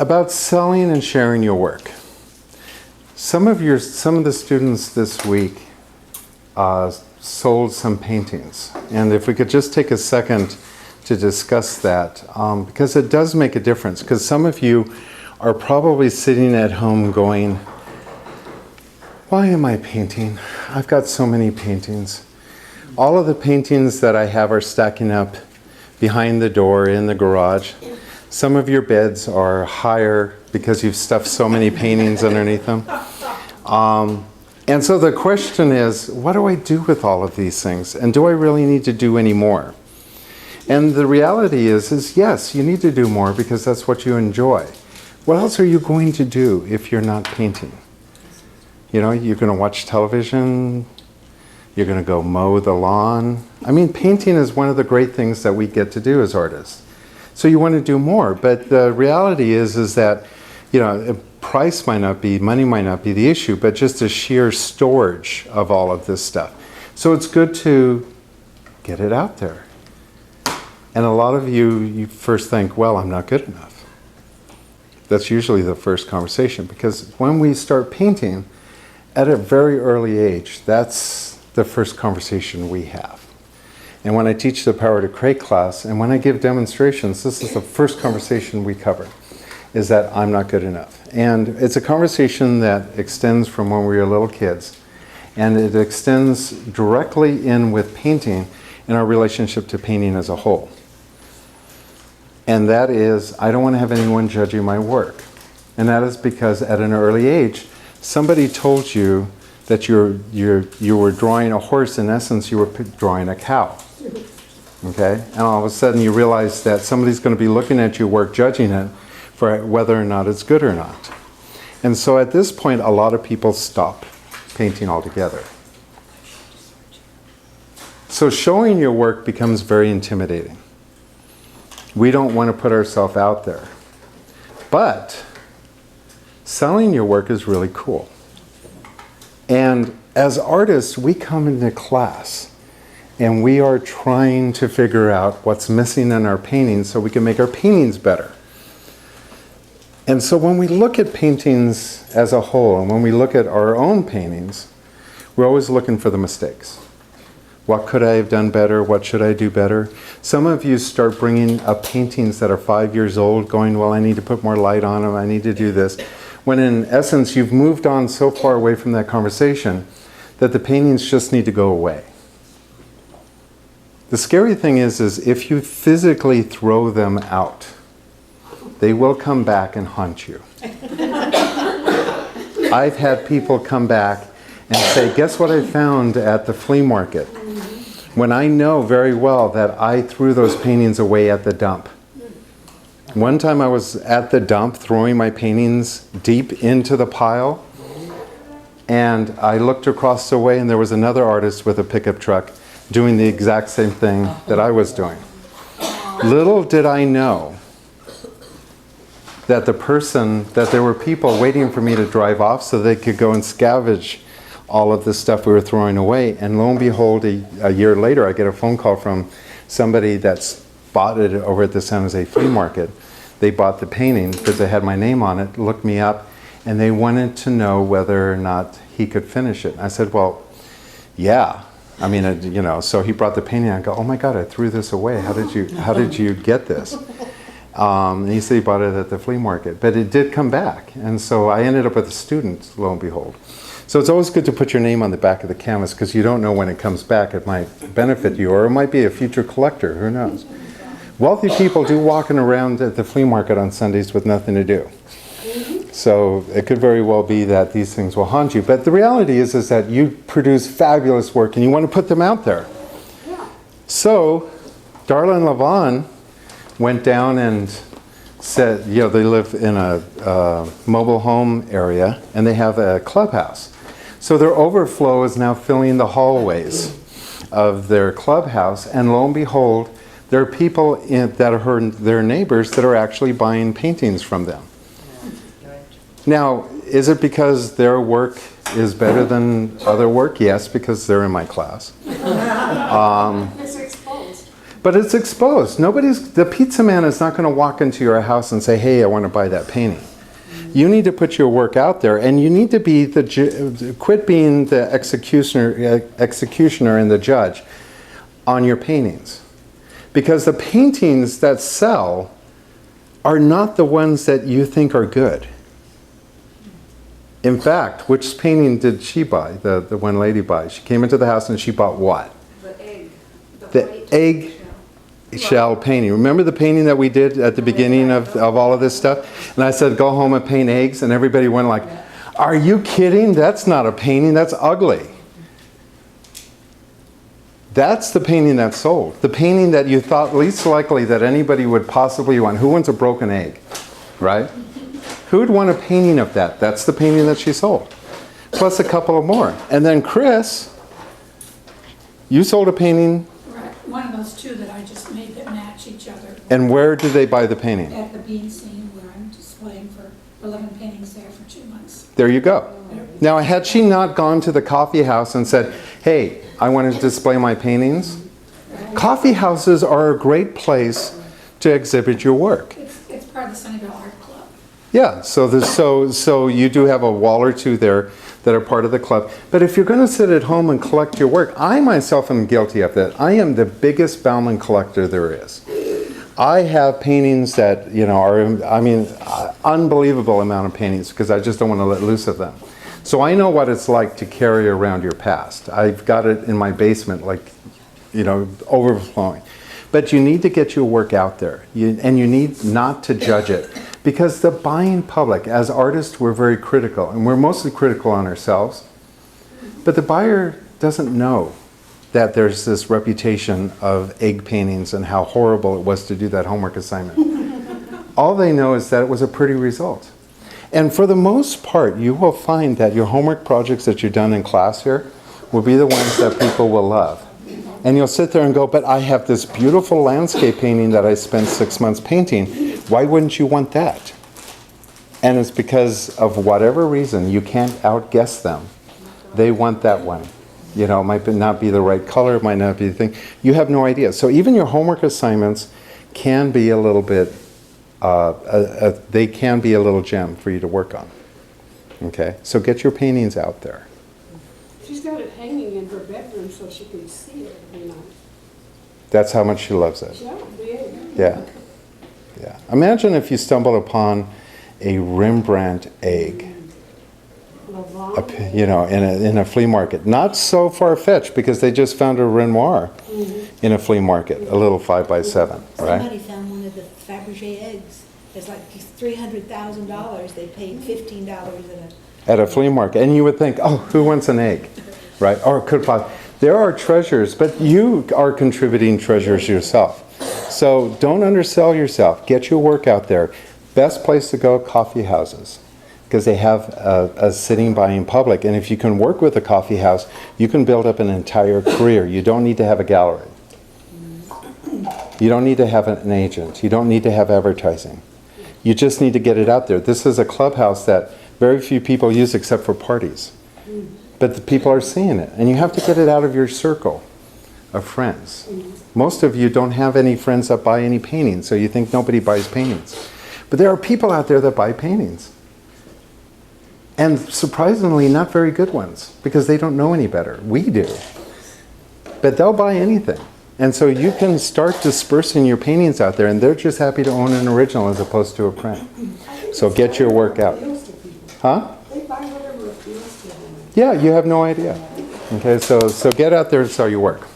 About selling and sharing your work. Some of the students this week sold some paintings, and if we could just take a second to discuss that, because it does make a difference. Because some of you are probably sitting at home going, "Why am I painting? I've got so many paintings. All of the paintings that I have are stacking up behind the door in the garage. Some of your beds are higher because you've stuffed so many paintings underneath them." And so the question is, what do I do with all of these things? And do I really need to do any more? And the reality is yes, you need to do more because that's what you enjoy. What else are you going to do if you're not painting? You know, you're going to watch television, you're going to go mow the lawn. I mean, painting is one of the great things that we get to do as artists. So you want to do more, but the reality is that, you know, price might not be, money might not be the issue, but just the sheer storage of all of this stuff. So it's good to get it out there. And a lot of you first think, well, I'm not good enough. That's usually the first conversation, because when we start painting at a very early age, that's the first conversation we have. And when I teach the Power to Create class, and when I give demonstrations, this is the first conversation we cover, is that I'm not good enough. And it's a conversation that extends from when we were little kids, and it extends directly in with painting and our relationship to painting as a whole. And that is, I don't want to have anyone judging my work. And that is because at an early age, somebody told you that you were drawing a horse. In essence, you were drawing a cow. Okay? And all of a sudden you realize that somebody's going to be looking at your work, judging it for whether or not it's good or not. And so at this point, a lot of people stop painting altogether. So showing your work becomes very intimidating. We don't want to put ourselves out there. But selling your work is really cool. And as artists, we come into class and we are trying to figure out what's missing in our paintings so we can make our paintings better. And so when we look at paintings as a whole, and when we look at our own paintings, we're always looking for the mistakes. What could I have done better? What should I do better? Some of you start bringing up paintings that are 5 years old, going, well, I need to put more light on them, I need to do this. When in essence, you've moved on so far away from that conversation that the paintings just need to go away. The scary thing is if you physically throw them out, they will come back and haunt you. I've had people come back and say, guess what I found at the flea market? When I know very well that I threw those paintings away at the dump. One time I was at the dump throwing my paintings deep into the pile, and I looked across the way and there was another artist with a pickup truck doing the exact same thing that I was doing. Little did I know that there were people waiting for me to drive off so they could go and scavenge all of the stuff we were throwing away. And lo and behold, a year later, I get a phone call from somebody that's bought it over at the San Jose flea market. They bought the painting because it had my name on it, looked me up, and they wanted to know whether or not he could finish it. And I said, well, yeah. I mean, you know, so he brought the painting. I go, oh my God, I threw this away. How did you get this? And he said he bought it at the flea market, but it did come back. And so I ended up with a student, lo and behold. So it's always good to put your name on the back of the canvas because you don't know when it comes back. It might benefit you, or it might be a future collector, who knows. Wealthy people do walking around at the flea market on Sundays with nothing to do. So it could very well be that these things will haunt you. But the reality is that you produce fabulous work and you want to put them out there. So Darla and Levon went down and said, you know, they live in a mobile home area and they have a clubhouse. So their overflow is now filling the hallways of their clubhouse, and lo and behold, there are people that are their neighbors that are actually buying paintings from them. Now, is it because their work is better than other work? Yes, because they're in my class. But it's exposed. The pizza man is not going to walk into your house and say, hey, I want to buy that painting. You need to put your work out there, and you need to be quit being the executioner and the judge on your paintings. Because the paintings that sell are not the ones that you think are good. In fact, which painting did she buy, the one lady buy? She came into the house and she bought what? The egg. The egg shell painting. Remember the painting that we did at the beginning of all of this stuff? And I said, go home and paint eggs, and everybody went like, are you kidding? That's not a painting, that's ugly. That's the painting that sold. The painting that you thought least likely that anybody would possibly want. Who wants a broken egg, right? Who would want a painting of that? That's the painting that she sold. Plus a couple of more. And then Chris, you sold a painting. Right, one of those two that I just made that match each other. And where did they buy the painting? At the bean scene where I'm displaying for 11 paintings there for 2 months. There you go. Now, had she not gone to the coffee house and said, hey, I want to display my paintings? Coffee houses are a great place to exhibit your work. It's part of the Sunnyvale Art Club. Yeah, so you do have a wall or two there that are part of the club. But if you're going to sit at home and collect your work, I myself am guilty of that. I am the biggest Baumann collector there is. I have paintings that, are, unbelievable amount of paintings because I just don't want to let loose of them. So I know what it's like to carry around your past. I've got it in my basement, overflowing. But you need to get your work out there, and you need not to judge it. Because the buying public, as artists, we're very critical, and we're mostly critical on ourselves. But the buyer doesn't know that there's this reputation of egg paintings and how horrible it was to do that homework assignment. All they know is that it was a pretty result. And for the most part, you will find that your homework projects that you've done in class here will be the ones that people will love. And you'll sit there and go, but I have this beautiful landscape painting that I spent 6 months painting. Why wouldn't you want that? And it's because of whatever reason, you can't outguess them. They want that one. It might not be the right color, it might not be the thing. You have no idea. So even your homework assignments can be a little bit, they can be a little gem for you to work on. Okay, so get your paintings out there. She's got it hanging in her bedroom so she can see it every night. That's how much she loves it. Yeah. Yeah. Imagine if you stumbled upon a Rembrandt egg, in a flea market. Not so far-fetched because they just found a Renoir in a flea market, a little 5x7, right? Somebody found one of the Fabergé eggs. It's like $300,000. They paid $15 at a flea market. And you would think, oh, who wants an egg, right? Or could possibly. There are treasures, but you are contributing treasures yourself. So don't undersell yourself. Get your work out there. Best place to go, coffee houses, because they have a sitting buying public. And if you can work with a coffee house, you can build up an entire career. You don't need to have a gallery. You don't need to have an agent. You don't need to have advertising. You just need to get it out there. This is a clubhouse that very few people use except for parties. But the people are seeing it. And you have to get it out of your circle of friends. Most of you don't have any friends that buy any paintings, so you think nobody buys paintings. But there are people out there that buy paintings. And surprisingly, not very good ones, because they don't know any better. We do. But they'll buy anything. And so you can start dispersing your paintings out there, and they're just happy to own an original as opposed to a print. So get your work out. Huh? They buy whatever appeals to them. Yeah, you have no idea. Okay, so get out there and sell your work.